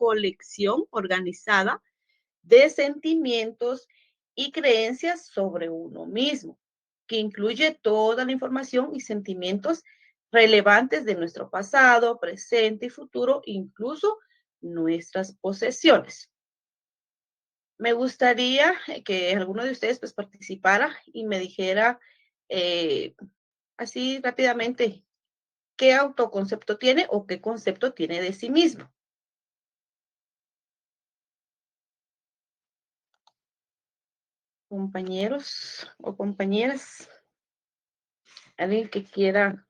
colección organizada de sentimientos y creencias sobre uno mismo, que incluye toda la información y sentimientos relevantes de nuestro pasado, presente y futuro, incluso nuestras posesiones. Me gustaría que alguno de ustedes pues participara y me dijera eh, así rápidamente qué autoconcepto tiene o qué concepto tiene de sí mismo. Compañeros o compañeras, alguien que quiera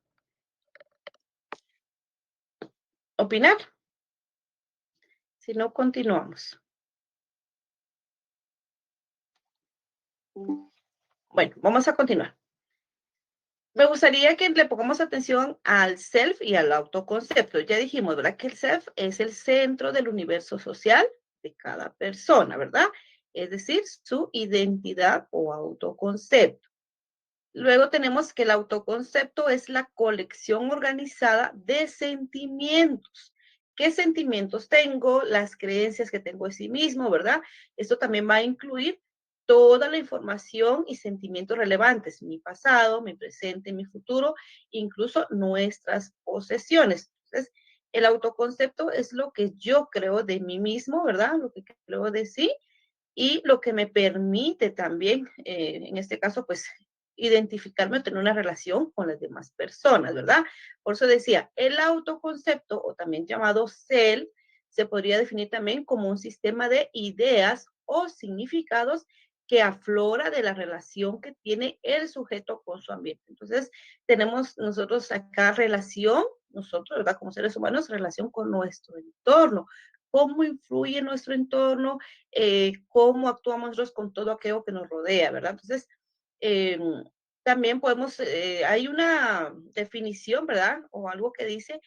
opinar, si no continuamos. Bueno, vamos a continuar. Me gustaría que le pongamos atención al self y al autoconcepto. Ya dijimos, ¿verdad? Que el self es el centro del universo social de cada persona, ¿verdad? Es decir, su identidad o autoconcepto. Luego tenemos que el autoconcepto es la colección organizada de sentimientos. ¿Qué sentimientos tengo? Las creencias que tengo de sí mismo, ¿verdad? Esto también va a incluir toda la información y sentimientos relevantes, mi pasado, mi presente, mi futuro, incluso nuestras posesiones. Entonces, el autoconcepto es lo que yo creo de mí mismo, ¿verdad? Lo que creo de sí y lo que me permite también, en este caso, pues, identificarme o tener una relación con las demás personas, ¿verdad? Por eso decía, el autoconcepto, o también llamado self, se podría definir también como un sistema de ideas o significados que aflora de la relación que tiene el sujeto con su ambiente. Entonces, tenemos nosotros acá relación, nosotros, ¿verdad? Como seres humanos, relación con nuestro entorno. ¿Cómo influye nuestro entorno? Cómo actuamos nosotros con todo aquello que nos rodea, ¿verdad? Entonces, eh, también podemos, hay una definición, ¿verdad? O algo que dice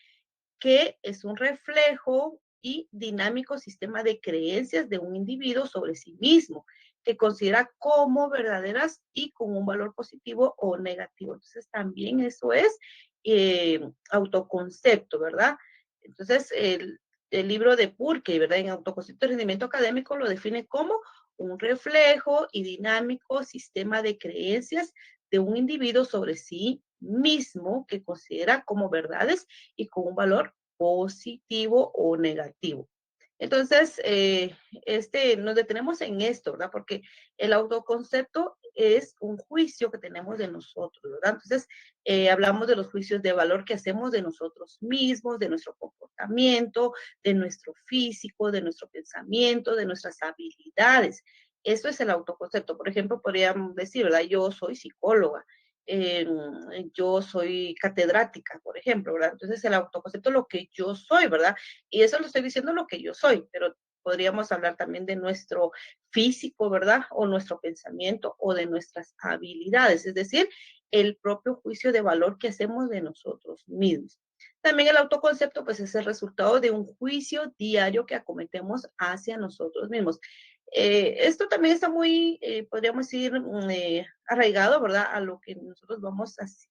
que es un reflejo y dinámico sistema de creencias de un individuo sobre sí mismo, que considera como verdaderas y con un valor positivo o negativo. Entonces, también eso es eh, autoconcepto, ¿verdad? Entonces, el libro de Purkey, ¿verdad? En autoconcepto y rendimiento académico lo define como un reflejo y dinámico sistema de creencias de un individuo sobre sí mismo que considera como verdades y con un valor positivo o negativo. Entonces, nos detenemos en esto, ¿verdad? Porque el autoconcepto es un juicio que tenemos de nosotros, ¿verdad? Entonces, hablamos de los juicios de valor que hacemos de nosotros mismos, de nuestro comportamiento, de nuestro físico, de nuestro pensamiento, de nuestras habilidades. Eso es el autoconcepto. Por ejemplo, podríamos decir, ¿verdad? Yo soy psicóloga, eh, yo soy catedrática, por ejemplo, ¿verdad? Entonces el autoconcepto es lo que yo soy, ¿verdad? Y eso lo estoy diciendo lo que yo soy, pero podríamos hablar también de nuestro físico, ¿verdad? O nuestro pensamiento o de nuestras habilidades, es decir, el propio juicio de valor que hacemos de nosotros mismos. También el autoconcepto, pues, es el resultado de un juicio diario que acometemos hacia nosotros mismos. Esto también está muy, podríamos decir, arraigado, ¿verdad? A lo que nosotros vamos así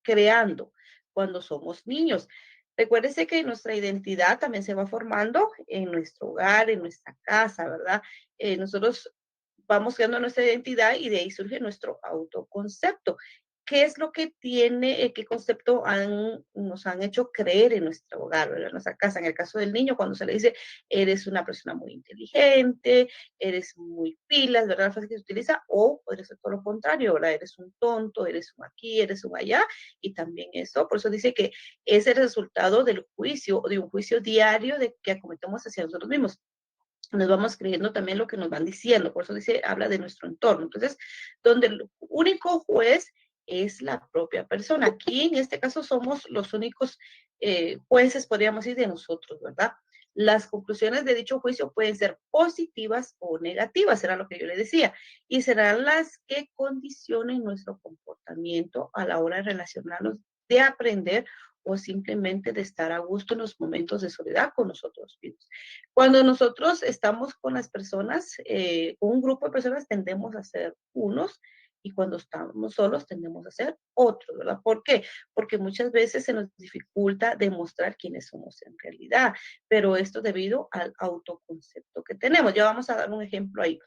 creando cuando somos niños. Recuérdese que nuestra identidad también se va formando en nuestro hogar, en nuestra casa, ¿verdad? Nosotros vamos creando nuestra identidad y de ahí surge nuestro autoconcepto. ¿Qué es lo que tiene, qué concepto nos han hecho creer en nuestro hogar, ¿verdad? En nuestra casa? En el caso del niño, cuando se le dice, eres una persona muy inteligente, eres muy pilas, ¿verdad? La frase que se utiliza, o puede ser todo lo contrario, ¿verdad? Eres un tonto, eres un aquí, eres un allá, y también eso, por eso dice que es el resultado del juicio, de un juicio diario de que acometemos hacia nosotros mismos. Nos vamos creyendo también lo que nos van diciendo, por eso dice, habla de nuestro entorno. Entonces, donde el único juez es la propia persona. Aquí, en este caso, somos los únicos jueces, podríamos decir, de nosotros, ¿verdad? Las conclusiones de dicho juicio pueden ser positivas o negativas, era lo que yo le decía, y serán las que condicionen nuestro comportamiento a la hora de relacionarnos, de aprender o simplemente de estar a gusto en los momentos de soledad con nosotros mismos. Cuando nosotros estamos con las personas, con un grupo de personas, tendemos a ser unos y cuando estamos solos tendemos a ser otros, ¿verdad? ¿Por qué? Porque muchas veces se nos dificulta demostrar quiénes somos en realidad, pero esto debido al autoconcepto que tenemos. Ya vamos a dar un ejemplo ahí.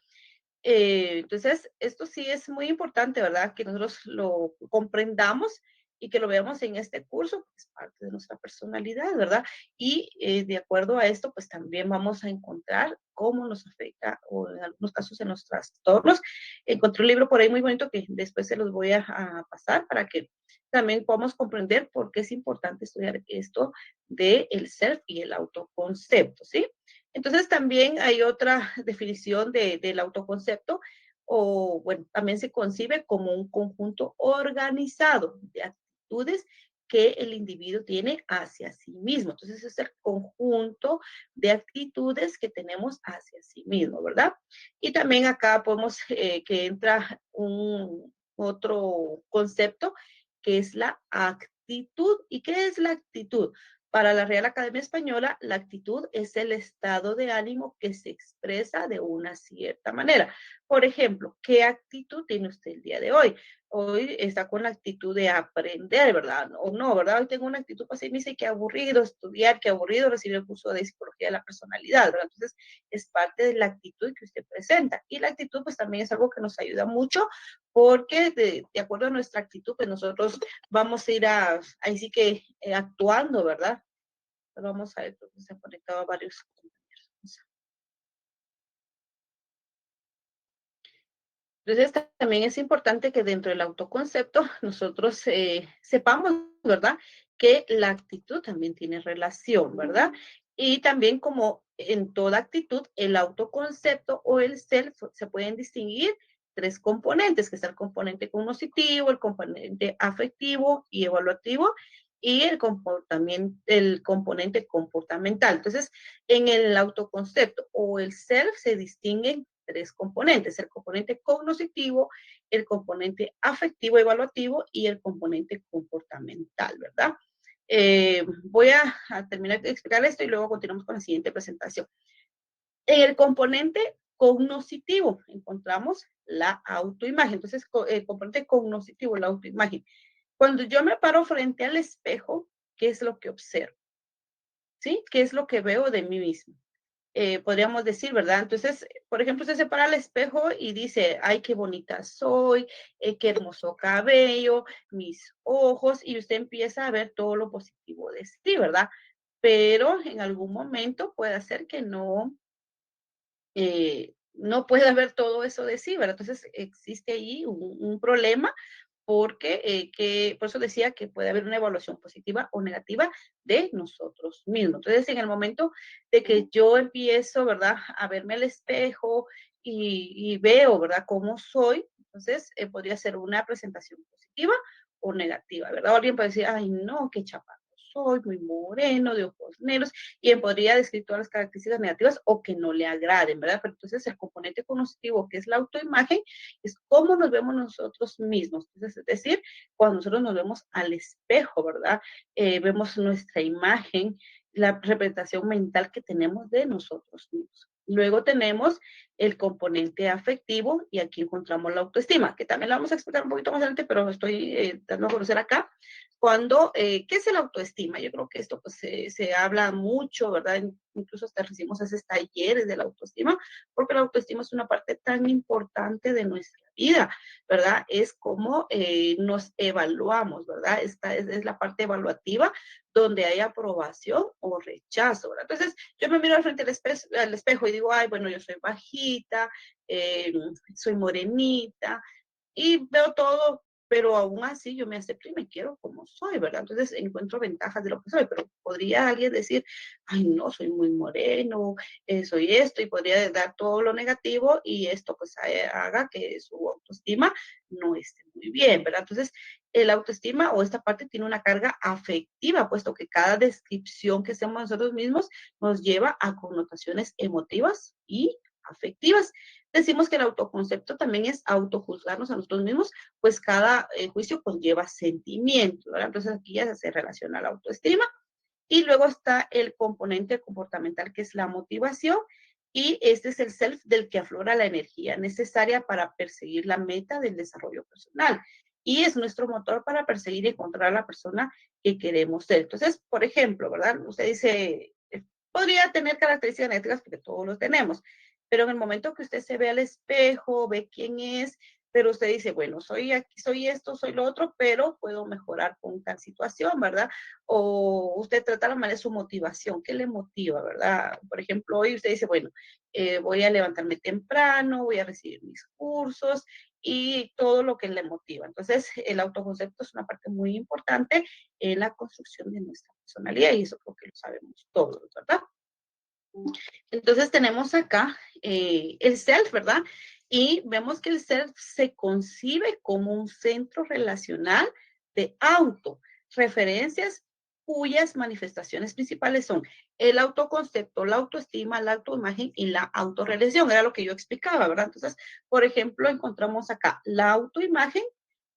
Entonces, esto sí es muy importante, ¿verdad? Que nosotros lo comprendamos y que lo veamos en este curso, que es parte de nuestra personalidad, ¿verdad? Y de acuerdo a esto, pues también vamos a encontrar cómo nos afecta, o en algunos casos en los trastornos. Encontré un libro por ahí muy bonito que después se los voy a pasar para que también podamos comprender por qué es importante estudiar esto del self y el autoconcepto, ¿sí? Entonces también hay otra definición del autoconcepto, o bueno, también se concibe como un conjunto organizado de actitudes que el individuo tiene hacia sí mismo. Entonces es el conjunto de actitudes que tenemos hacia sí mismo, ¿verdad? Y también acá podemos que entra un otro concepto que es la actitud. ¿Y qué es la actitud? Para la Real Academia Española, la actitud es el estado de ánimo que se expresa de una cierta manera. Por ejemplo, ¿qué actitud tiene usted el día de hoy? Hoy está con la actitud de aprender, ¿verdad? O no, ¿verdad? Hoy tengo una actitud pesimista y qué aburrido estudiar, qué aburrido recibir el curso de psicología de la personalidad, ¿verdad? Entonces, es parte de la actitud que usted presenta. Y la actitud, pues también es algo que nos ayuda mucho porque de acuerdo a nuestra actitud, pues nosotros vamos a ir ahí sí que actuando, ¿verdad? Pero vamos a ver, porque se han conectado varios compañeros. Entonces, también es importante que dentro del autoconcepto nosotros sepamos, ¿verdad? Que la actitud también tiene relación, ¿verdad? Y también como en toda actitud, el autoconcepto o el self se pueden distinguir tres componentes, que es el componente cognitivo, el componente afectivo y evaluativo, y el componente comportamental. Entonces, en el autoconcepto o el self se distinguen tres componentes, el componente cognitivo, el componente afectivo evaluativo y el componente comportamental, ¿verdad? Voy a terminar de explicar esto y luego continuamos con la siguiente presentación. En el componente cognitivo encontramos la autoimagen. Entonces, el componente cognitivo, la autoimagen. Cuando yo me paro frente al espejo, ¿qué es lo que observo? ¿Sí? ¿Qué es lo que veo de mí mismo? Podríamos decir, ¿verdad? Entonces, por ejemplo, usted se para al espejo y dice, ay, qué bonita soy, qué hermoso cabello, mis ojos, y usted empieza a ver todo lo positivo de sí, ¿verdad? Pero en algún momento puede ser que no pueda ver todo eso de sí, ¿verdad? Entonces, existe ahí un problema porque por eso decía que puede haber una evaluación positiva o negativa de nosotros mismos. Entonces, en el momento de que yo empiezo, ¿verdad?, a verme al espejo y veo, ¿verdad?, cómo soy, entonces podría ser una presentación positiva o negativa, ¿verdad? O alguien puede decir, ay, no, qué chaparro soy, muy moreno, de ojos negros, y él podría describir todas las características negativas o que no le agraden, ¿verdad? Pero entonces el componente cognitivo, que es la autoimagen, es cómo nos vemos nosotros mismos. Entonces, es decir, cuando nosotros nos vemos al espejo, ¿verdad? Vemos nuestra imagen, la representación mental que tenemos de nosotros mismos. Luego tenemos el componente afectivo y aquí encontramos la autoestima, que también la vamos a explicar un poquito más adelante, pero estoy dando a conocer acá. ¿Qué es el autoestima? Yo creo que esto pues se habla mucho, ¿verdad? Incluso hasta recibimos esos talleres de la autoestima, porque la autoestima es una parte tan importante de nuestra vida, ¿verdad? Es como nos evaluamos, ¿verdad? Esta es la parte evaluativa donde hay aprobación o rechazo, ¿verdad? Entonces, yo me miro al frente al espejo y digo, ay, bueno, yo soy bajita, eh, soy morenita, y veo todo, pero aún así yo me acepto y me quiero como soy, ¿verdad? Entonces encuentro ventajas de lo que soy, pero podría alguien decir, ay, no, soy muy moreno, soy esto, y podría dar todo lo negativo y esto pues haga que su autoestima no esté muy bien, ¿verdad? Entonces, el autoestima o esta parte tiene una carga afectiva, puesto que cada descripción que hacemos nosotros mismos nos lleva a connotaciones emotivas y afectivas. Decimos que el autoconcepto también es autojuzgarnos a nosotros mismos, pues cada juicio conlleva sentimientos, ¿verdad? Entonces aquí ya se relaciona la autoestima y luego está el componente comportamental que es la motivación Y este es el self del que aflora la energía necesaria para perseguir la meta del desarrollo personal. Y es nuestro motor para perseguir y encontrar a la persona que queremos ser. Entonces, por ejemplo, ¿verdad? Usted dice, podría tener características negativas porque todos los tenemos, pero en el momento que usted se ve al espejo, ve quién es, pero usted dice, bueno, soy aquí, soy esto, soy lo otro, pero puedo mejorar con tal situación, ¿verdad? O usted trata la manera de su motivación, ¿qué le motiva, verdad? Por ejemplo, hoy usted dice, bueno, voy a levantarme temprano, voy a recibir mis cursos y todo lo que le motiva. Entonces, el autoconcepto es una parte muy importante en la construcción de nuestra personalidad y eso creo que lo sabemos todos, ¿verdad? Entonces tenemos acá el self, ¿verdad? Y vemos que el self se concibe como un centro relacional de auto, referencias cuyas manifestaciones principales son el autoconcepto, la autoestima, la autoimagen y la autorrealización. Era lo que yo explicaba, ¿verdad? Entonces, por ejemplo, encontramos acá la autoimagen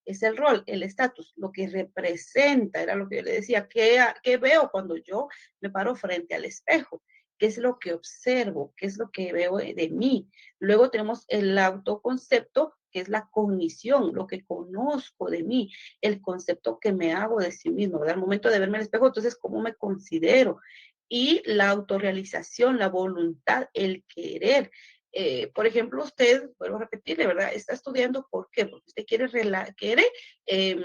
es el rol, el estatus, lo que representa, era lo que yo le decía, ¿qué veo cuando yo me paro frente al espejo? ¿Qué es lo que observo? ¿Qué es lo que veo de mí? Luego tenemos el autoconcepto, que es la cognición, lo que conozco de mí, el concepto que me hago de sí mismo, ¿verdad? Al momento de verme al espejo, entonces, ¿cómo me considero? Y la autorrealización, la voluntad, el querer. Por ejemplo, usted, vuelvo a repetirle, ¿verdad? Está estudiando, ¿por qué? Porque usted quiere eh,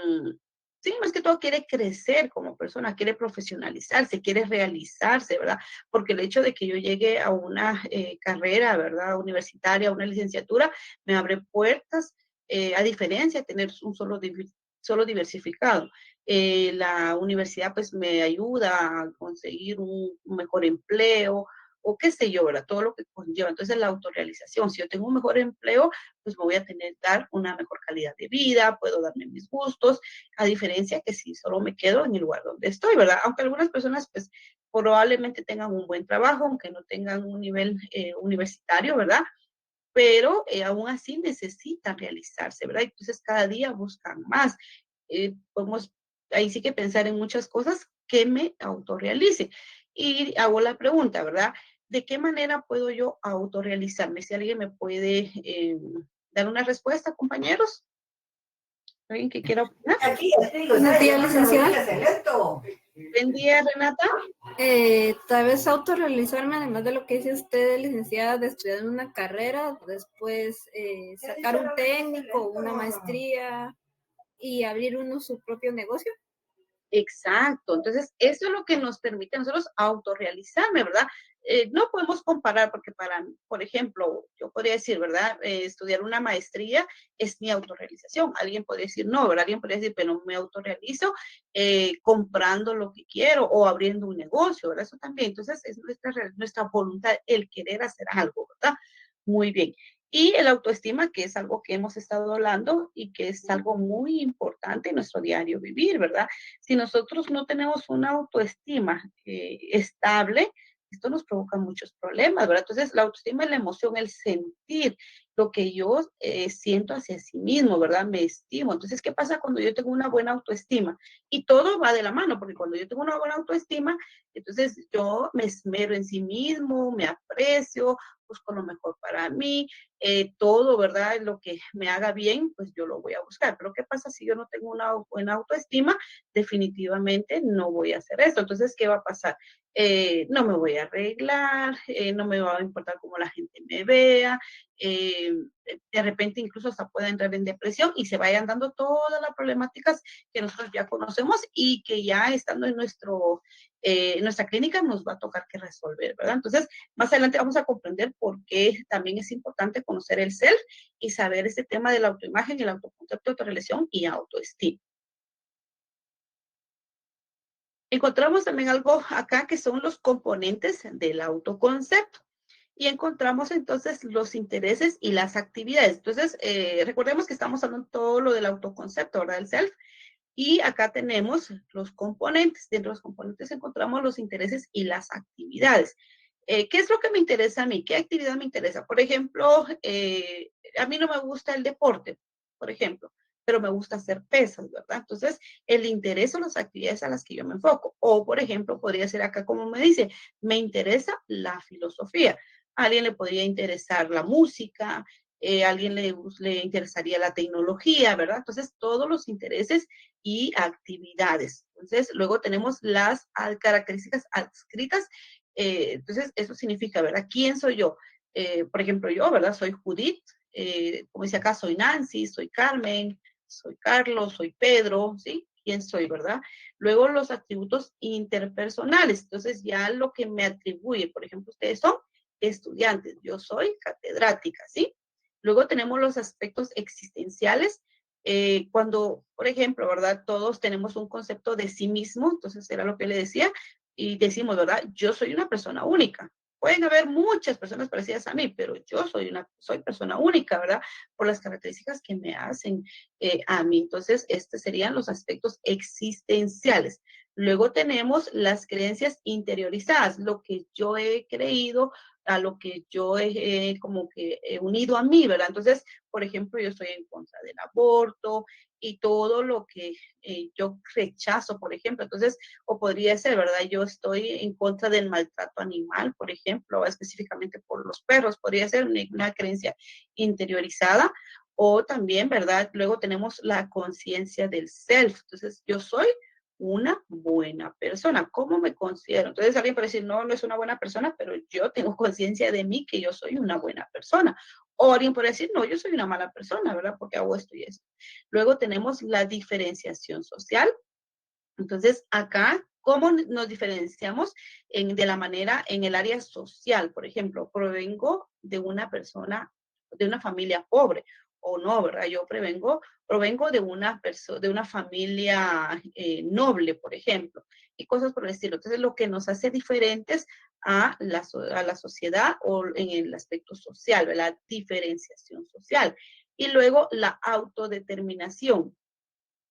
sí, más que todo quiere crecer como persona, quiere profesionalizarse, quiere realizarse, ¿verdad? Porque el hecho de que yo llegue a una carrera, ¿verdad? Universitaria, una licenciatura, me abre puertas, a diferencia de tener un solo diversificado. La universidad pues me ayuda a conseguir un mejor empleo, o qué sé yo, ¿verdad? Todo lo que conlleva. Entonces, la autorrealización. Si yo tengo un mejor empleo, pues me voy a tener dar una mejor calidad de vida, puedo darme mis gustos, a diferencia que si solo me quedo en el lugar donde estoy, ¿verdad? Aunque algunas personas, pues, probablemente tengan un buen trabajo, aunque no tengan un nivel universitario, ¿verdad? Pero aún así necesitan realizarse, ¿verdad? Entonces, cada día buscan más. Podemos ahí sí que pensar en muchas cosas que me autorrealice. Y hago la pregunta, ¿verdad? ¿De qué manera puedo yo autorrealizarme? Si alguien me puede dar una respuesta, compañeros. ¿Alguien que quiera opinar? Aquí, te digo, buenos días, licenciada. Buen día, Renata. Tal vez autorrealizarme, además de lo que dice usted, licenciada, de estudiar una carrera, después sacar un técnico, una maestría y abrir uno su propio negocio. Exacto. Entonces, eso es lo que nos permite a nosotros autorrealizarme, ¿verdad? No podemos comparar porque por ejemplo, yo podría decir, ¿verdad? Estudiar una maestría es mi autorrealización. Alguien podría decir, no, ¿verdad? Alguien podría decir, pero me autorrealizo comprando lo que quiero o abriendo un negocio, ¿verdad? Eso también. Entonces, es nuestra voluntad, el querer hacer algo, ¿verdad? Muy bien. Y el autoestima, que es algo que hemos estado hablando y que es algo muy importante en nuestro diario vivir, ¿verdad? Si nosotros no tenemos una autoestima estable, esto nos provoca muchos problemas, ¿verdad? Entonces, la autoestima es la emoción, el sentir lo que yo siento hacia sí mismo, ¿verdad? Me estimo. Entonces, ¿qué pasa cuando yo tengo una buena autoestima? Y todo va de la mano, porque cuando yo tengo una buena autoestima, entonces yo me esmero en sí mismo, me aprecio, busco lo mejor para mí, todo, ¿verdad? Lo que me haga bien, pues yo lo voy a buscar. Pero ¿qué pasa si yo no tengo una buena autoestima? Definitivamente no voy a hacer eso. Entonces, ¿qué va a pasar? No me voy a arreglar, no me va a importar cómo la gente me vea, de repente incluso hasta pueda entrar en depresión y se vayan dando todas las problemáticas que nosotros ya conocemos y que ya estando en nuestra clínica nos va a tocar que resolver, ¿verdad? Entonces, más adelante vamos a comprender por qué también es importante conocer el self y saber este tema de la autoimagen, el autoconcepto, autorrelación y autoestima. Encontramos también algo acá que son los componentes del autoconcepto. Y encontramos entonces los intereses y las actividades. Entonces, recordemos que estamos hablando todo lo del autoconcepto, ¿verdad? El self. Y acá tenemos los componentes. Dentro de los componentes encontramos los intereses y las actividades. ¿Qué es lo que me interesa a mí? ¿Qué actividad me interesa? Por ejemplo, a mí no me gusta el deporte, por ejemplo, pero me gusta hacer pesas, ¿verdad? Entonces, el interés son las actividades a las que yo me enfoco. O, por ejemplo, podría ser acá como me dice, me interesa la filosofía. A alguien le podría interesar la música, a alguien le interesaría la tecnología, ¿verdad? Entonces, todos los intereses y actividades. Entonces, luego tenemos las características adscritas. Entonces, eso significa, ¿verdad? ¿Quién soy yo? Por ejemplo, yo, ¿verdad? Soy Judith, como dice acá, soy Nancy, soy Carmen, soy Carlos, soy Pedro, ¿sí? ¿Quién soy, verdad? Luego los atributos interpersonales, entonces ya lo que me atribuye, por ejemplo, ustedes son estudiantes, yo soy catedrática, ¿sí? Luego tenemos los aspectos existenciales, cuando, por ejemplo, ¿verdad? Todos tenemos un concepto de sí mismo, entonces era lo que le decía, y decimos, ¿verdad? Yo soy una persona única. Pueden haber muchas personas parecidas a mí, pero yo soy persona única, ¿verdad? Por las características que me hacen a mí. Entonces, estos serían los aspectos existenciales. Luego tenemos las creencias interiorizadas, lo que yo he creído, a lo que yo he como que he unido a mí, ¿verdad? Entonces, por ejemplo, yo estoy en contra del aborto y todo lo que yo rechazo, por ejemplo. Entonces, o podría ser, ¿verdad? Yo estoy en contra del maltrato animal, por ejemplo, específicamente por los perros, podría ser una creencia interiorizada. O también, ¿verdad? Luego tenemos la conciencia del self. Entonces, yo soy una buena persona. ¿Cómo me considero? Entonces alguien puede decir, no, no es una buena persona, pero yo tengo conciencia de mí que yo soy una buena persona. O alguien puede decir, no, yo soy una mala persona, ¿verdad? Porque hago esto y esto. Luego tenemos la diferenciación social. Entonces, acá, ¿cómo nos diferenciamos de la manera en el área social? Por ejemplo, provengo de una persona, de una familia pobre, o no, ¿verdad? Yo provengo de una familia noble, por ejemplo, y cosas por el estilo. Entonces, lo que nos hace diferentes a la sociedad o en el aspecto social, ¿verdad? La diferenciación social. Y luego la autodeterminación,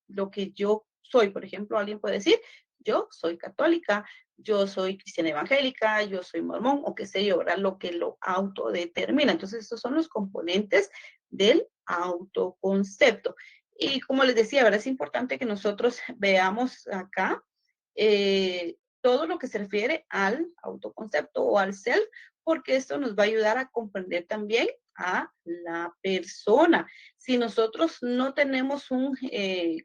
lo que yo soy. Por ejemplo, alguien puede decir, yo soy católica, yo soy cristiana evangélica, yo soy mormón o qué sé yo, ¿verdad? Lo que lo autodetermina. Entonces, estos son los componentes del autoconcepto. Y como les decía, ¿verdad? Es importante que nosotros veamos acá todo lo que se refiere al autoconcepto o al self, porque esto nos va a ayudar a comprender también a la persona. Si nosotros no tenemos un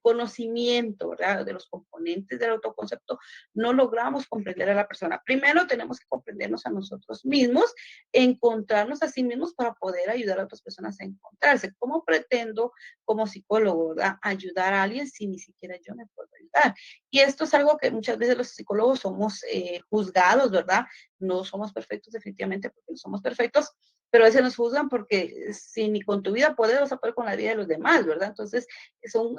conocimiento, ¿verdad? De los componentes del autoconcepto, no logramos comprender a la persona. Primero tenemos que comprendernos a nosotros mismos, encontrarnos a sí mismos para poder ayudar a otras personas a encontrarse. ¿Cómo pretendo como psicólogo, ¿verdad? Ayudar a alguien si ni siquiera yo me puedo ayudar? Y esto es algo que muchas veces los psicólogos somos juzgados, ¿verdad? No somos perfectos definitivamente porque no somos perfectos, pero a veces nos juzgan porque si ni con tu vida puedes, vas a poder con la vida de los demás, ¿verdad? Entonces, son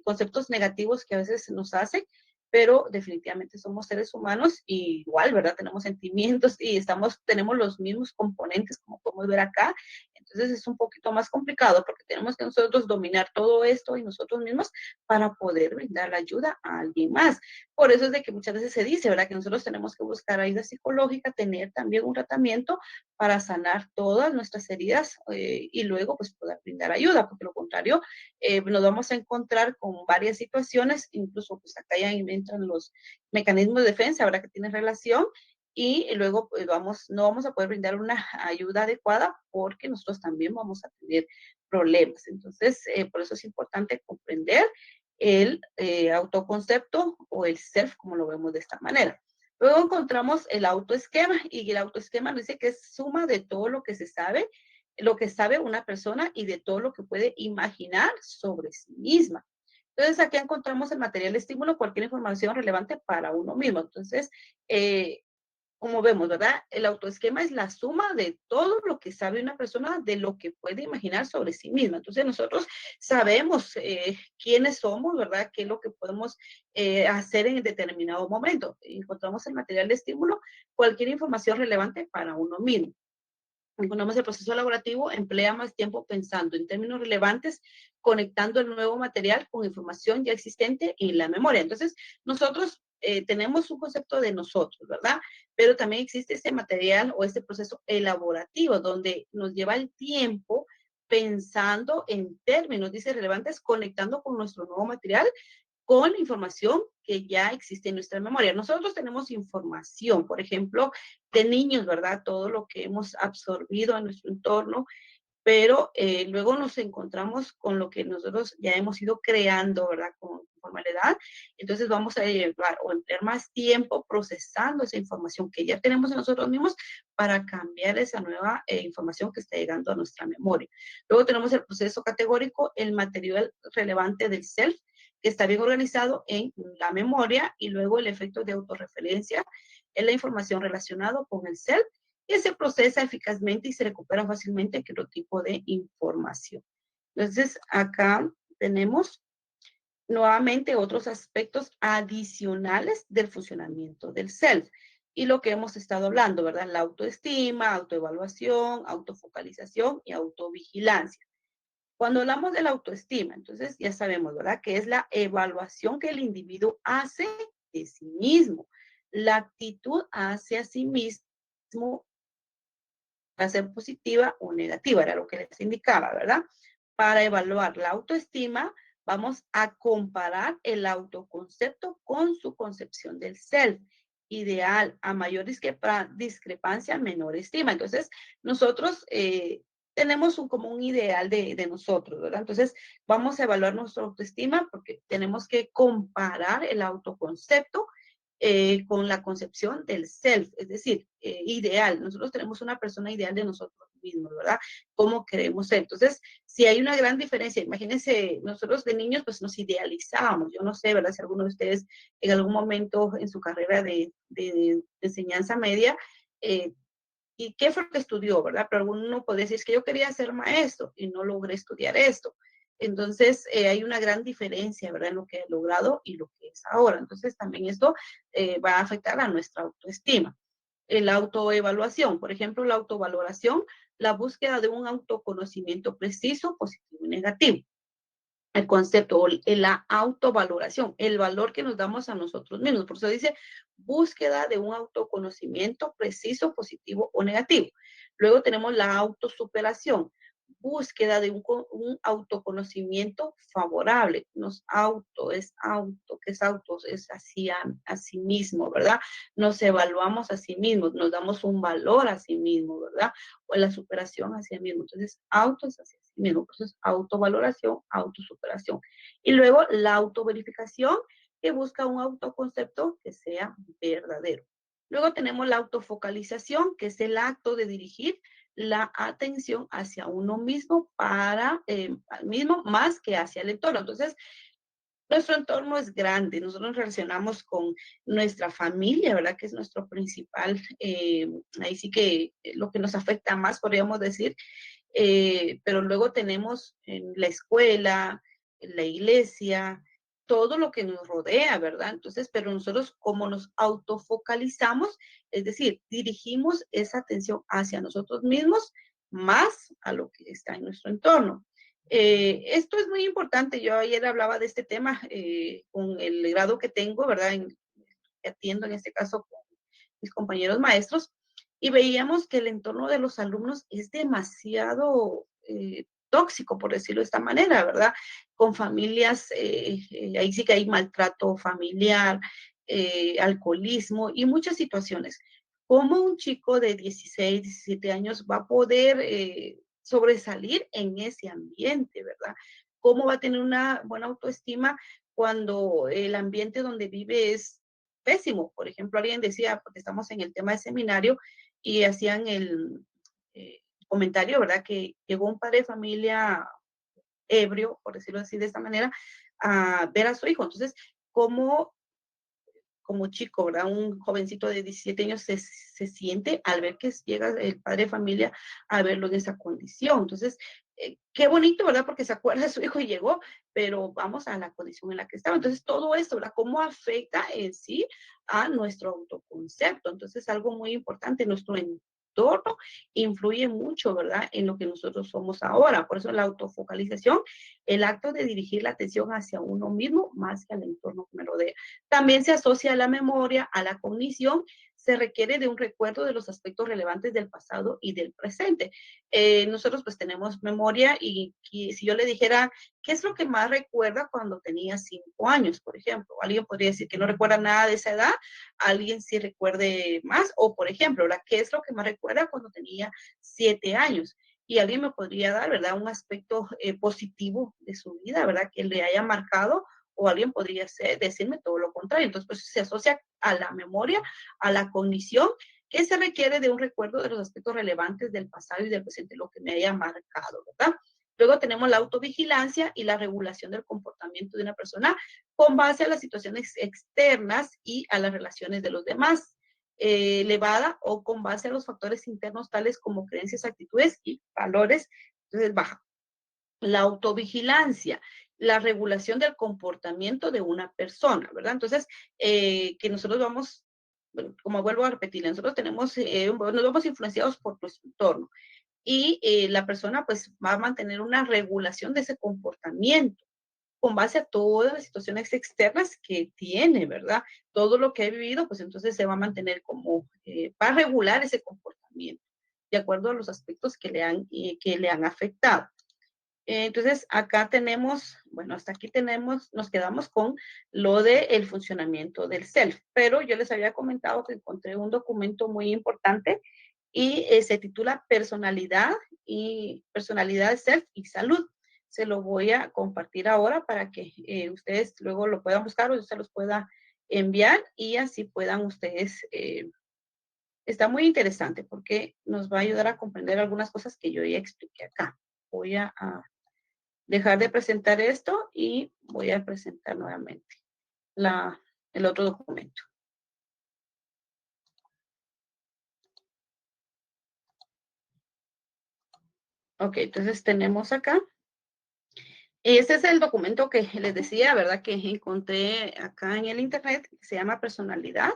conceptos negativos que a veces nos hacen, pero definitivamente somos seres humanos y igual, ¿verdad? Tenemos sentimientos y tenemos los mismos componentes, como podemos ver acá. Entonces, es un poquito más complicado porque tenemos que nosotros dominar todo esto y nosotros mismos para poder brindar la ayuda a alguien más. Por eso es de que muchas veces se dice, ¿verdad? Que nosotros tenemos que buscar ayuda psicológica, tener también un tratamiento para sanar todas nuestras heridas y luego pues poder brindar ayuda, porque lo contrario nos vamos a encontrar con varias situaciones, incluso pues acá ya entran los mecanismos de defensa, ahora que tienen relación, y luego pues no vamos a poder brindar una ayuda adecuada porque nosotros también vamos a tener problemas. Entonces, por eso es importante comprender el autoconcepto o el self, como lo vemos de esta manera. Luego encontramos el autoesquema y el autoesquema nos dice que es suma de todo lo que se sabe, lo que sabe una persona y de todo lo que puede imaginar sobre sí misma. Entonces aquí encontramos el material de estímulo, cualquier información relevante para uno mismo. Entonces, como vemos, ¿verdad? El autoesquema es la suma de todo lo que sabe una persona de lo que puede imaginar sobre sí misma. Entonces nosotros sabemos quiénes somos, ¿verdad? ¿Qué es lo que podemos hacer en determinado momento? Encontramos el material de estímulo, cualquier información relevante para uno mismo. Encontramos el proceso elaborativo, emplea más tiempo pensando en términos relevantes, conectando el nuevo material con información ya existente en la memoria. Entonces, nosotros tenemos un concepto de nosotros, ¿verdad? Pero también existe este material o este proceso elaborativo donde nos lleva el tiempo pensando en términos, dice, relevantes, conectando con nuestro nuevo material con la información que ya existe en nuestra memoria. Nosotros tenemos información, por ejemplo, de niños, ¿verdad? Todo lo que hemos absorbido en nuestro entorno, pero luego nos encontramos con lo que nosotros ya hemos ido creando, ¿verdad? Con formalidad. Entonces vamos a llevar o emplear más tiempo procesando esa información que ya tenemos en nosotros mismos para cambiar esa nueva información que está llegando a nuestra memoria. Luego tenemos el proceso categórico, el material relevante del self, que está bien organizado en la memoria, y luego el efecto de autorreferencia es la información relacionada con el self, que se procesa eficazmente y se recupera fácilmente aquel tipo de información. Entonces, acá tenemos nuevamente otros aspectos adicionales del funcionamiento del self. Y lo que hemos estado hablando, ¿verdad? La autoestima, autoevaluación, autofocalización y autovigilancia. Cuando hablamos de la autoestima, entonces ya sabemos, ¿verdad? Que es la evaluación que el individuo hace de sí mismo, la actitud hacia sí mismo, a ser positiva o negativa, era lo que les indicaba, ¿verdad? Para evaluar la autoestima, vamos a comparar el autoconcepto con su concepción del self. Ideal, a mayor discrepancia, menor estima. Entonces, nosotros tenemos como un ideal de nosotros, ¿verdad? Entonces, vamos a evaluar nuestra autoestima porque tenemos que comparar el autoconcepto con la concepción del self, es decir, ideal. Nosotros tenemos una persona ideal de nosotros mismos, ¿verdad? ¿Cómo queremos ser? Entonces, si hay una gran diferencia, imagínense, nosotros de niños pues nos idealizábamos, yo no sé, ¿verdad? Si alguno de ustedes en algún momento en su carrera de enseñanza media, ¿y qué fue lo que estudió, verdad? Pero alguno puede decir, es que yo quería ser maestro y no logré estudiar esto. Entonces, hay una gran diferencia, ¿verdad? En lo que he logrado y lo que es ahora. Entonces, también esto va a afectar a nuestra autoestima. La autoevaluación, por ejemplo, la autovaloración, la búsqueda de un autoconocimiento preciso, positivo y negativo. El concepto, la autovaloración, el valor que nos damos a nosotros mismos. Por eso dice búsqueda de un autoconocimiento preciso, positivo o negativo. Luego tenemos la autosuperación, búsqueda de un autoconocimiento favorable. Nos que es auto, es a sí mismo, ¿verdad? Nos evaluamos a sí mismos, nos damos un valor a sí mismo, ¿verdad? O la superación hacia sí mismo. Entonces, auto es hacia sí mismo. Entonces, autovaloración, autosuperación. Y luego la autoverificación, que busca un autoconcepto que sea verdadero. Luego tenemos la autofocalización, que es el acto de dirigir la atención hacia uno mismo mismo más que hacia el entorno. Entonces, nuestro entorno es grande, nosotros nos relacionamos con nuestra familia, ¿verdad? Que es nuestro principal, ahí sí que lo que nos afecta más, podríamos decir, pero luego tenemos en la escuela, en la iglesia, todo lo que nos rodea, ¿verdad? Entonces, pero nosotros como nos autofocalizamos, es decir, dirigimos esa atención hacia nosotros mismos más a lo que está en nuestro entorno. Esto es muy importante. Yo ayer hablaba de este tema con el grado que tengo, ¿verdad? Que atiendo en este caso con mis compañeros maestros, y veíamos que el entorno de los alumnos es demasiado tóxico, por decirlo de esta manera, ¿verdad? Con familias, ahí sí que hay maltrato familiar, alcoholismo y muchas situaciones. ¿Cómo un chico de 16, 17 años va a poder sobresalir en ese ambiente, ¿verdad? ¿Cómo va a tener una buena autoestima cuando el ambiente donde vive es pésimo? Por ejemplo, alguien decía, porque estamos en el tema de seminario, y hacían el comentario, ¿verdad? Que llegó un padre de familia ebrio, por decirlo así de esta manera, a ver a su hijo. Entonces, ¿cómo como chico, ¿verdad? Un jovencito de 17 años se siente al ver que llega el padre de familia a verlo en esa condición. Entonces, qué bonito, ¿verdad? Porque se acuerda de su hijo y llegó, pero vamos a la condición en la que estaba. Entonces, todo esto, ¿verdad? ¿Cómo afecta en sí a nuestro autoconcepto? Entonces, algo muy importante, nuestro entorno influye mucho, ¿verdad? En lo que nosotros somos ahora. Por eso la autofocalización, el acto de dirigir la atención hacia uno mismo más que al entorno que me rodea. También se asocia a la memoria, a la cognición, se requiere de un recuerdo de los aspectos relevantes del pasado y del presente. Nosotros pues tenemos memoria y si yo le dijera, ¿qué es lo que más recuerda cuando tenía 5 años, por ejemplo? Alguien podría decir que no recuerda nada de esa edad, alguien sí recuerde más, o por ejemplo, ¿qué es lo que más recuerda cuando tenía 7 años? Y alguien me podría dar, ¿verdad? Un aspecto positivo de su vida, ¿verdad? Que le haya marcado, o alguien podría decirme todo lo contrario. Entonces, pues se asocia a la memoria, a la cognición, que se requiere de un recuerdo de los aspectos relevantes del pasado y del presente, lo que me haya marcado, ¿verdad? Luego tenemos la autovigilancia y la regulación del comportamiento de una persona con base a las situaciones externas y a las relaciones de los demás, elevada o con base a los factores internos tales como creencias, actitudes y valores. Entonces, baja. La autovigilancia, la regulación del comportamiento de una persona, ¿verdad? Entonces, que nosotros vamos, bueno, como vuelvo a repetir, nosotros tenemos, nos vamos influenciados por nuestro entorno y la persona pues va a mantener una regulación de ese comportamiento con base a todas las situaciones externas que tiene, ¿verdad? Todo lo que ha vivido, pues entonces se va a mantener como, va a regular ese comportamiento de acuerdo a los aspectos que le han afectado. Entonces, acá tenemos, bueno, hasta aquí tenemos, nos quedamos con lo del funcionamiento del self, pero yo les había comentado que encontré un documento muy importante y se titula Personalidad, Self y Salud. Se lo voy a compartir ahora para que ustedes luego lo puedan buscar o yo se los pueda enviar y así puedan ustedes, está muy interesante porque nos va a ayudar a comprender algunas cosas que yo ya expliqué acá. Voy a dejar de presentar esto y voy a presentar nuevamente la, el otro documento. Ok, entonces tenemos acá. Este es el documento que les decía, ¿verdad? Que encontré acá en el internet, que se llama Personalidad,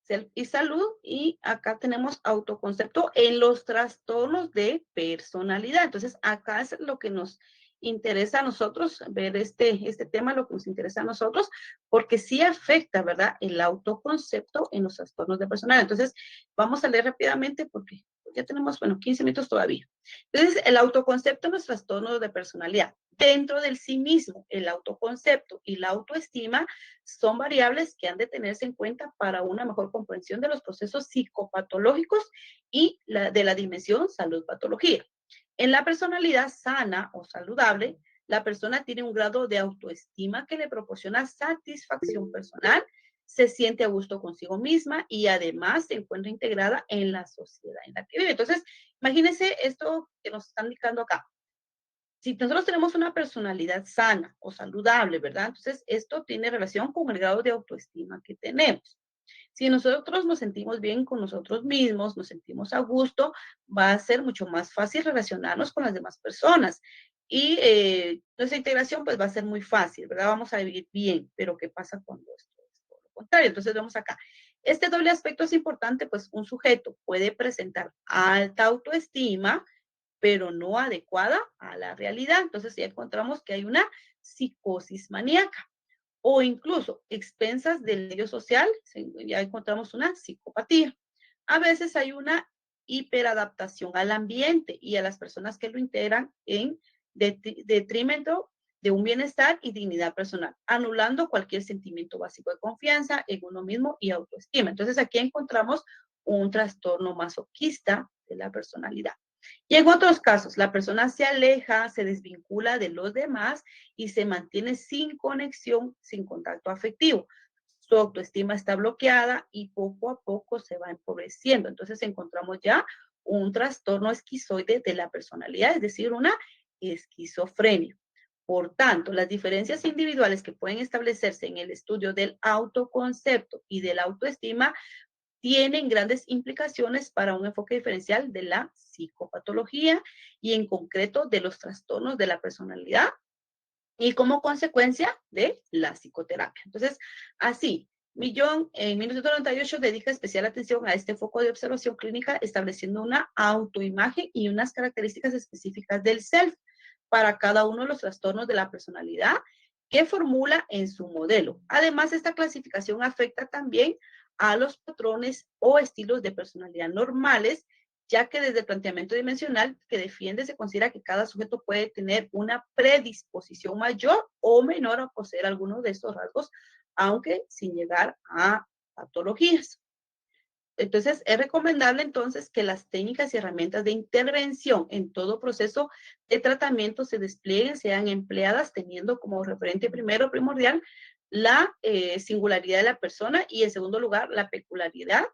Self y Salud, y acá tenemos autoconcepto en los trastornos de personalidad. Entonces, acá es lo que nos interesa a nosotros, ver este tema, lo que nos interesa a nosotros, porque sí afecta, ¿verdad? El autoconcepto en los trastornos de personalidad. Entonces, vamos a leer rápidamente porque ya tenemos, bueno, 15 minutos todavía. Entonces, el autoconcepto en los trastornos de personalidad. Dentro del sí mismo, el autoconcepto y la autoestima son variables que han de tenerse en cuenta para una mejor comprensión de los procesos psicopatológicos y de la dimensión salud-patología. En la personalidad sana o saludable, la persona tiene un grado de autoestima que le proporciona satisfacción personal, se siente a gusto consigo misma y además se encuentra integrada en la sociedad en la que vive. Entonces, imagínense esto que nos están indicando acá. Si nosotros tenemos una personalidad sana o saludable, ¿verdad? Entonces, esto tiene relación con el grado de autoestima que tenemos. Si nosotros nos sentimos bien con nosotros mismos, nos sentimos a gusto, va a ser mucho más fácil relacionarnos con las demás personas. Y nuestra integración pues va a ser muy fácil, ¿verdad? Vamos a vivir bien, pero ¿qué pasa cuando esto es todo lo contrario? Entonces vemos acá. Este doble aspecto es importante, pues un sujeto puede presentar alta autoestima, pero no adecuada a la realidad. Entonces ya encontramos que hay una psicosis maníaca o incluso expensas del medio social, ya encontramos una psicopatía. A veces hay una hiperadaptación al ambiente y a las personas que lo integran en detrimento de un bienestar y dignidad personal, anulando cualquier sentimiento básico de confianza en uno mismo y autoestima. Entonces aquí encontramos un trastorno masoquista de la personalidad. Y en otros casos, la persona se aleja, se desvincula de los demás y se mantiene sin conexión, sin contacto afectivo. Su autoestima está bloqueada y poco a poco se va empobreciendo. Entonces encontramos ya un trastorno esquizoide de la personalidad, es decir, una esquizofrenia. Por tanto, las diferencias individuales que pueden establecerse en el estudio del autoconcepto y de la autoestima tienen grandes implicaciones para un enfoque diferencial de la psicopatología y en concreto de los trastornos de la personalidad y como consecuencia de la psicoterapia. Entonces, así, Millón en 1998 dedica especial atención a este foco de observación clínica, estableciendo una autoimagen y unas características específicas del self para cada uno de los trastornos de la personalidad que formula en su modelo. Además, esta clasificación afecta también a los patrones o estilos de personalidad normales, ya que desde el planteamiento dimensional que defiende se considera que cada sujeto puede tener una predisposición mayor o menor a poseer alguno de estos rasgos, aunque sin llegar a patologías. Entonces, es recomendable entonces que las técnicas y herramientas de intervención en todo proceso de tratamiento se desplieguen, sean empleadas teniendo como referente primero primordial la singularidad de la persona y en segundo lugar la peculiaridad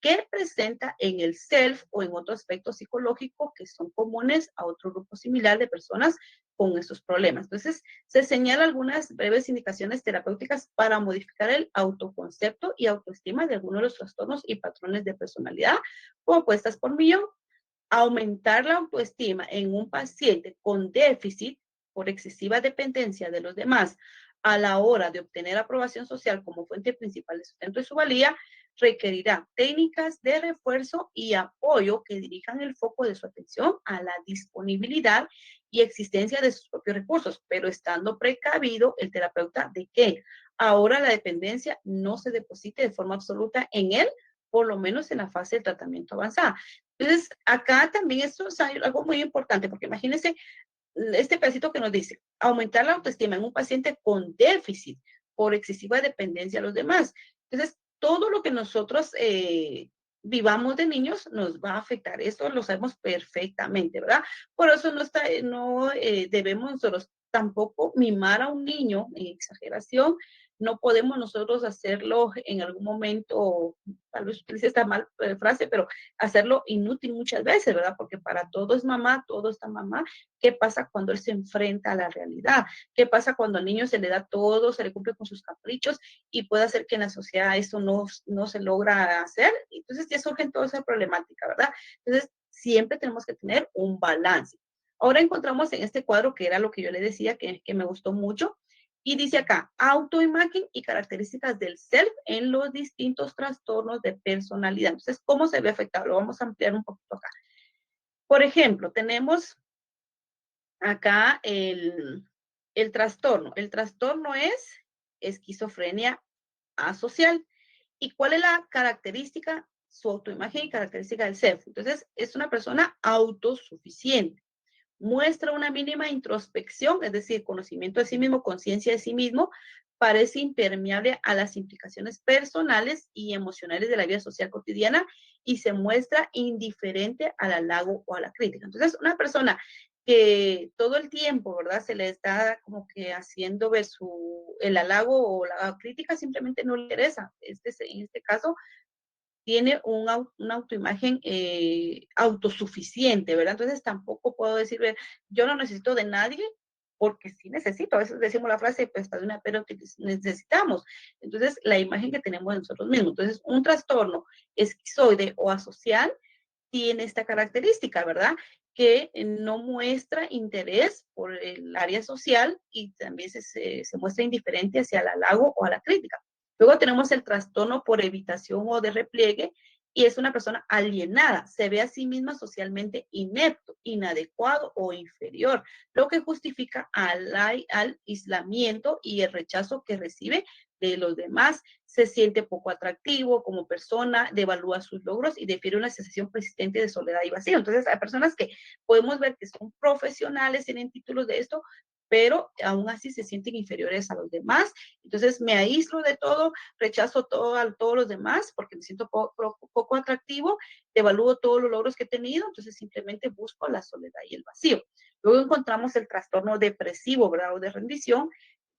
que presenta en el self o en otro aspecto psicológico que son comunes a otro grupo similar de personas con estos problemas. Entonces, se señalan algunas breves indicaciones terapéuticas para modificar el autoconcepto y autoestima de algunos de los trastornos y patrones de personalidad, como puestas por millón. Aumentar la autoestima en un paciente con déficit por excesiva dependencia de los demás a la hora de obtener aprobación social como fuente principal de sustento de su valía, requerirá técnicas de refuerzo y apoyo que dirijan el foco de su atención a la disponibilidad y existencia de sus propios recursos, pero estando precavido el terapeuta de que ahora la dependencia no se deposite de forma absoluta en él, por lo menos en la fase de tratamiento avanzada. Entonces, acá también esto es algo muy importante, porque imagínense este pedacito que nos dice, aumentar la autoestima en un paciente con déficit por excesiva dependencia a los demás. Entonces, todo lo que nosotros vivamos de niños nos va a afectar. Esto lo sabemos perfectamente, ¿verdad? Por eso no debemos nosotros tampoco mimar a un niño en exageración. No podemos nosotros hacerlo en algún momento, tal vez utilice esta mal frase, pero hacerlo inútil muchas veces, ¿verdad? Porque para todo es mamá, todo está mamá. ¿Qué pasa cuando él se enfrenta a la realidad? ¿Qué pasa cuando al niño se le da todo, se le cumple con sus caprichos y puede hacer que en la sociedad eso no se logra hacer? Entonces ya surgen toda esa problemática, ¿verdad? Entonces siempre tenemos que tener un balance. Ahora encontramos en este cuadro, que era lo que yo le decía, que me gustó mucho, y dice acá, autoimagen y características del self en los distintos trastornos de personalidad. Entonces, ¿cómo se ve afectado? Lo vamos a ampliar un poquito acá. Por ejemplo, tenemos acá el trastorno. El trastorno es esquizofrenia asocial. ¿Y cuál es la característica? Su autoimagen y característica del self. Entonces, es una persona autosuficiente. Muestra una mínima introspección, es decir, conocimiento de sí mismo, conciencia de sí mismo, parece impermeable a las implicaciones personales y emocionales de la vida social cotidiana y se muestra indiferente al halago o a la crítica. Entonces, una persona que todo el tiempo, ¿verdad? Se le está como que haciendo ver el halago o la crítica, simplemente no le interesa. En este caso, tiene una autoimagen autosuficiente, ¿verdad? Entonces tampoco puedo decir, yo no necesito de nadie, porque sí necesito. A veces decimos la frase, pues está de una, pero que necesitamos. Entonces, la imagen que tenemos de nosotros mismos. Entonces, un trastorno esquizoide o asocial tiene esta característica, ¿verdad? Que no muestra interés por el área social y también se muestra indiferente hacia el halago o a la crítica. Luego tenemos el trastorno por evitación o de repliegue y es una persona alienada, se ve a sí misma socialmente inepto, inadecuado o inferior, lo que justifica al aislamiento y el rechazo que recibe de los demás, se siente poco atractivo como persona, devalúa sus logros y defiere una sensación persistente de soledad y vacío. Entonces, hay personas que podemos ver que son profesionales, tienen títulos de esto, pero aún así se sienten inferiores a los demás. Entonces, me aíslo de todo, rechazo a todos los demás porque me siento poco atractivo, devalúo todos los logros que he tenido, entonces simplemente busco la soledad y el vacío. Luego encontramos el trastorno depresivo, ¿verdad? O de rendición.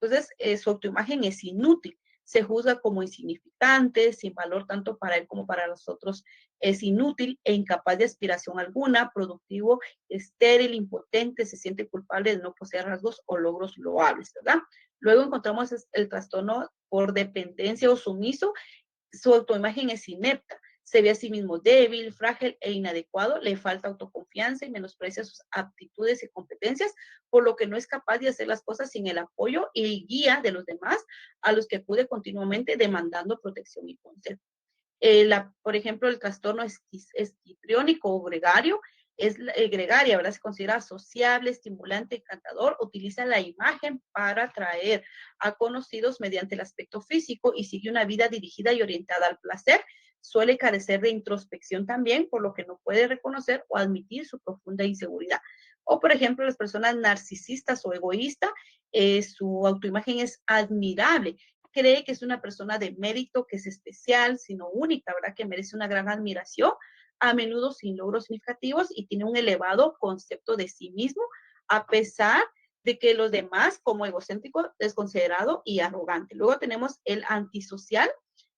Entonces, su autoimagen es inútil, se juzga como insignificante, sin valor tanto para él como para los otros, es inútil e incapaz de aspiración alguna, productivo, estéril, impotente, se siente culpable de no poseer rasgos o logros loables, ¿verdad? Luego encontramos el trastorno por dependencia o sumiso, su autoimagen es inepta, se ve a sí mismo débil, frágil e inadecuado, le falta autoconfianza y menosprecia sus aptitudes y competencias, por lo que no es capaz de hacer las cosas sin el apoyo y guía de los demás, a los que acude continuamente demandando protección y consejo. Por ejemplo, el trastorno esquitriónico o gregario es gregaria, ¿verdad? Se considera sociable, estimulante, encantador, utiliza la imagen para atraer a conocidos mediante el aspecto físico y sigue una vida dirigida y orientada al placer. Suele carecer de introspección también, por lo que no puede reconocer o admitir su profunda inseguridad. O, por ejemplo, las personas narcisistas o egoístas, su autoimagen es admirable, cree que es una persona de mérito, que es especial, sino única, ¿verdad? Que merece una gran admiración, a menudo sin logros significativos y tiene un elevado concepto de sí mismo, a pesar de que los demás como egocéntrico, desconsiderado y arrogante. Luego tenemos el antisocial,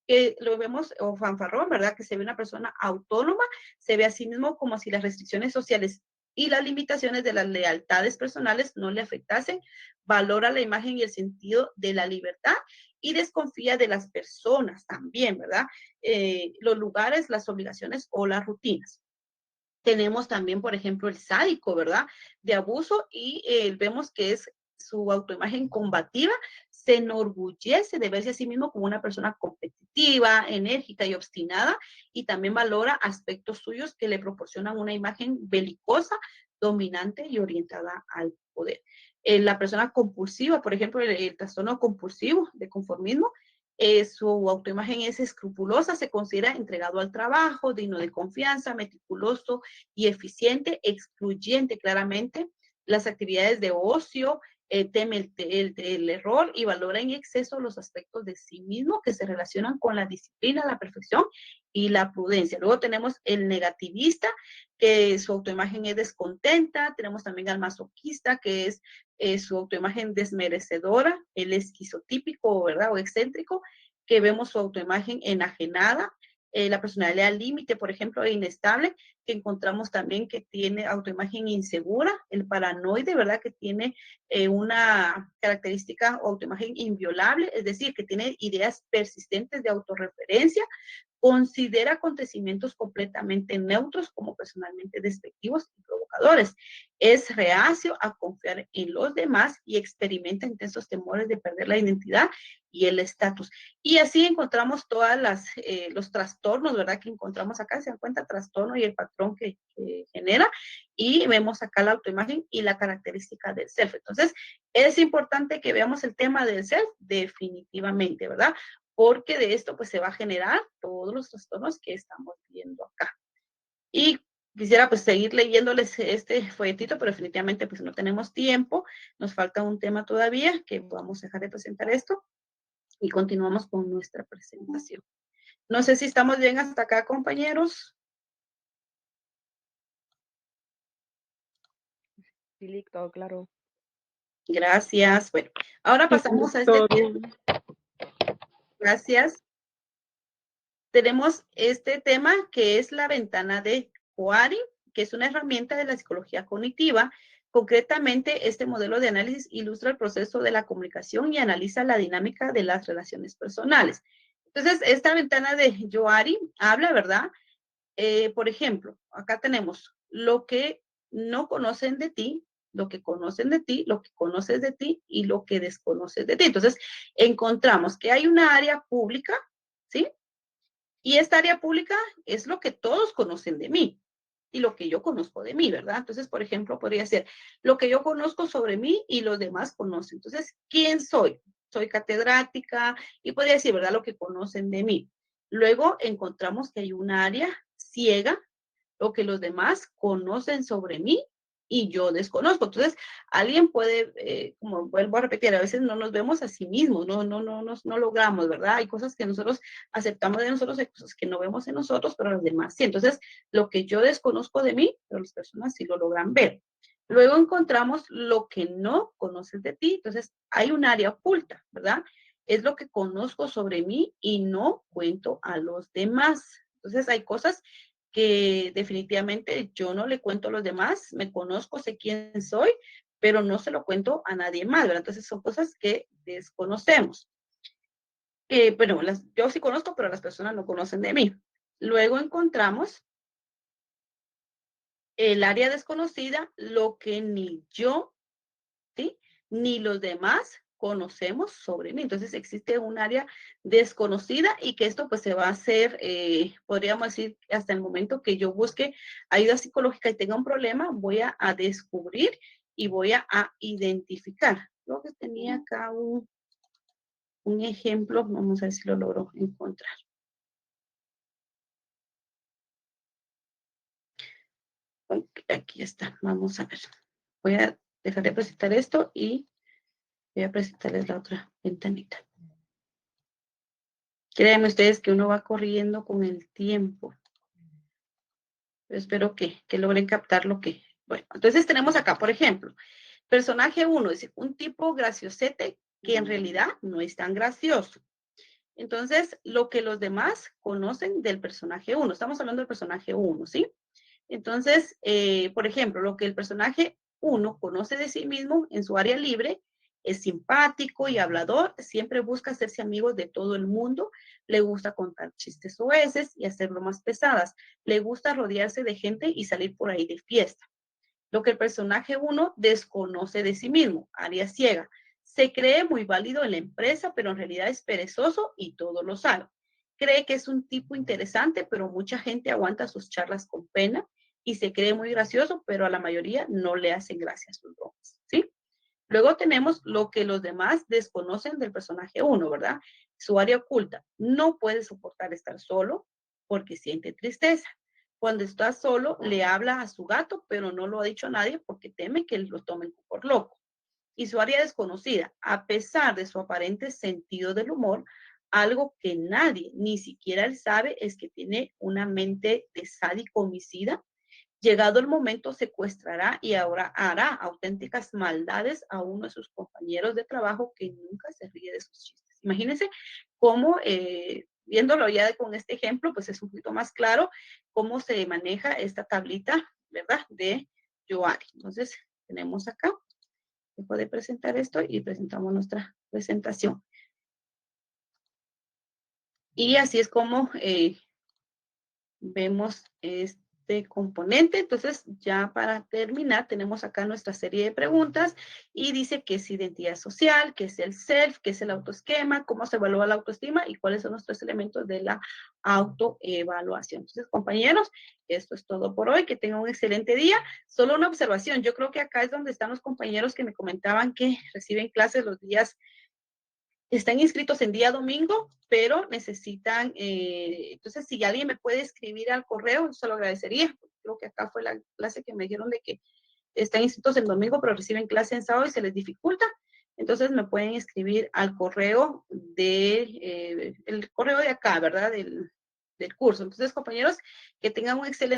que lo vemos, o fanfarrón, ¿verdad? Que se ve una persona autónoma, se ve a sí mismo como si las restricciones sociales y las limitaciones de las lealtades personales no le afectasen, valora la imagen y el sentido de la libertad y desconfía de las personas también, ¿verdad? Los lugares, las obligaciones o las rutinas. Tenemos también, por ejemplo, el sádico, ¿verdad? De abuso y vemos que es su autoimagen combativa, se enorgullece de verse a sí mismo como una persona competitiva, enérgica y obstinada, y también valora aspectos suyos que le proporcionan una imagen belicosa, dominante y orientada al poder. La persona compulsiva, por ejemplo, el trastorno compulsivo de conformismo, su autoimagen es escrupulosa, se considera entregado al trabajo, digno de confianza, meticuloso y eficiente, excluyente claramente las actividades de ocio, teme el error y valora en exceso los aspectos de sí mismo que se relacionan con la disciplina, la perfección y la prudencia. Luego tenemos el negativista, que su autoimagen es descontenta. Tenemos también al masoquista, que es su autoimagen desmerecedora, el esquizotípico, ¿verdad? O excéntrico, que vemos su autoimagen enajenada, la personalidad al límite, por ejemplo, e inestable, que encontramos también que tiene autoimagen insegura, el paranoide, ¿verdad? Que tiene una característica o autoimagen inviolable, es decir, que tiene ideas persistentes de autorreferencia, considera acontecimientos completamente neutros como personalmente despectivos y provocadores. Es reacio a confiar en los demás y experimenta intensos temores de perder la identidad y el estatus. Y así encontramos todas los trastornos, ¿verdad? Que encontramos acá, se dan cuenta, trastorno y el patrón que genera. Y vemos acá la autoimagen y la característica del self. Entonces, es importante que veamos el tema del self definitivamente, ¿verdad? Porque de esto pues se va a generar todos los trastornos que estamos viendo acá. Y quisiera pues seguir leyéndoles este folletito, pero definitivamente pues no tenemos tiempo, nos falta un tema todavía, que vamos a dejar de presentar esto y continuamos con nuestra presentación. No sé si estamos bien hasta acá, compañeros. Sí, todo claro. Gracias. Bueno, ahora pasamos a este tema. Gracias. Tenemos este tema que es la ventana de Coari, que es una herramienta de la psicología cognitiva. Concretamente, este modelo de análisis ilustra el proceso de la comunicación y analiza la dinámica de las relaciones personales. Entonces, esta ventana de Joari habla, ¿verdad? Por ejemplo, acá tenemos lo que no conocen de ti, lo que conocen de ti, lo que conoces de ti y lo que desconoces de ti. Entonces, encontramos que hay una área pública, ¿sí? Y esta área pública es lo que todos conocen de mí y lo que yo conozco de mí, ¿verdad? Entonces, por ejemplo, podría ser lo que yo conozco sobre mí y los demás conocen. Entonces, ¿quién soy? Soy catedrática y podría decir, ¿verdad? Lo que conocen de mí. Luego encontramos que hay un área ciega, lo que los demás conocen sobre mí y yo desconozco. Entonces, alguien puede, como vuelvo a repetir, a veces no nos vemos a sí mismos, no logramos, ¿verdad? Hay cosas que nosotros aceptamos de nosotros, hay cosas que no vemos en nosotros, pero los demás sí. Entonces, lo que yo desconozco de mí, pero las personas sí lo logran ver. Luego encontramos lo que no conoces de ti. Entonces, hay un área oculta, ¿verdad? Es lo que conozco sobre mí y no cuento a los demás. Entonces, hay cosas que definitivamente yo no le cuento a los demás, me conozco, sé quién soy, pero no se lo cuento a nadie más, ¿verdad? Entonces son cosas que desconocemos. Bueno, yo sí conozco, pero las personas no conocen de mí. Luego encontramos el área desconocida, lo que ni yo, ¿sí? Ni los demás conocemos sobre mí. Entonces existe un área desconocida y que esto pues se va a hacer, podríamos decir, hasta el momento que yo busque ayuda psicológica y tenga un problema, voy a descubrir y voy a identificar. Creo que tenía acá un ejemplo, vamos a ver si lo logro encontrar. Aquí está, vamos a ver. Voy a dejar de presentar esto y voy a presentarles la otra ventanita. Créanme ustedes que uno va corriendo con el tiempo. Espero que logren captar lo que... Bueno, entonces tenemos acá, por ejemplo, personaje 1, dice, un tipo graciosete que en realidad no es tan gracioso. Entonces, lo que los demás conocen del personaje 1, estamos hablando del personaje 1, ¿sí? Entonces, por ejemplo, lo que el personaje 1 conoce de sí mismo en su área libre, es simpático y hablador, siempre busca hacerse amigos de todo el mundo, le gusta contar chistes soeces y hacer bromas pesadas, le gusta rodearse de gente y salir por ahí de fiesta. Lo que el personaje 1 desconoce de sí mismo, área ciega, se cree muy válido en la empresa, pero en realidad es perezoso y todo lo sabe. Cree que es un tipo interesante, pero mucha gente aguanta sus charlas con pena y se cree muy gracioso, pero a la mayoría no le hacen gracia sus bromas, ¿sí? Luego tenemos lo que los demás desconocen del personaje 1, ¿verdad? Su área oculta. No puede soportar estar solo porque siente tristeza. Cuando está solo, le habla a su gato, pero no lo ha dicho a nadie porque teme que lo tomen por loco. Y su área desconocida, a pesar de su aparente sentido del humor, algo que nadie, ni siquiera él sabe, es que tiene una mente de sádico homicida. Llegado el momento, secuestrará y ahora hará auténticas maldades a uno de sus compañeros de trabajo que nunca se ríe de sus chistes. Imagínense cómo, viéndolo ya con este ejemplo, pues es un poquito más claro cómo se maneja esta tablita, ¿verdad? De Yoari. Entonces, tenemos acá, dejo de presentar esto y presentamos nuestra presentación. Y así es como vemos este componente. Entonces, ya para terminar, tenemos acá nuestra serie de preguntas y dice qué es identidad social, qué es el self, qué es el autoesquema, cómo se evalúa la autoestima y cuáles son los 3 elementos de la autoevaluación. Entonces, compañeros, esto es todo por hoy. Que tengan un excelente día. Solo una observación. Yo creo que acá es donde están los compañeros que me comentaban que reciben clases los días, están inscritos en día domingo, pero necesitan, entonces si alguien me puede escribir al correo, se lo agradecería. Creo que acá fue la clase que me dijeron de que están inscritos en domingo, pero reciben clase en sábado y se les dificulta. Entonces me pueden escribir al correo el correo de acá, ¿verdad? Del curso. Entonces, compañeros, que tengan un excelente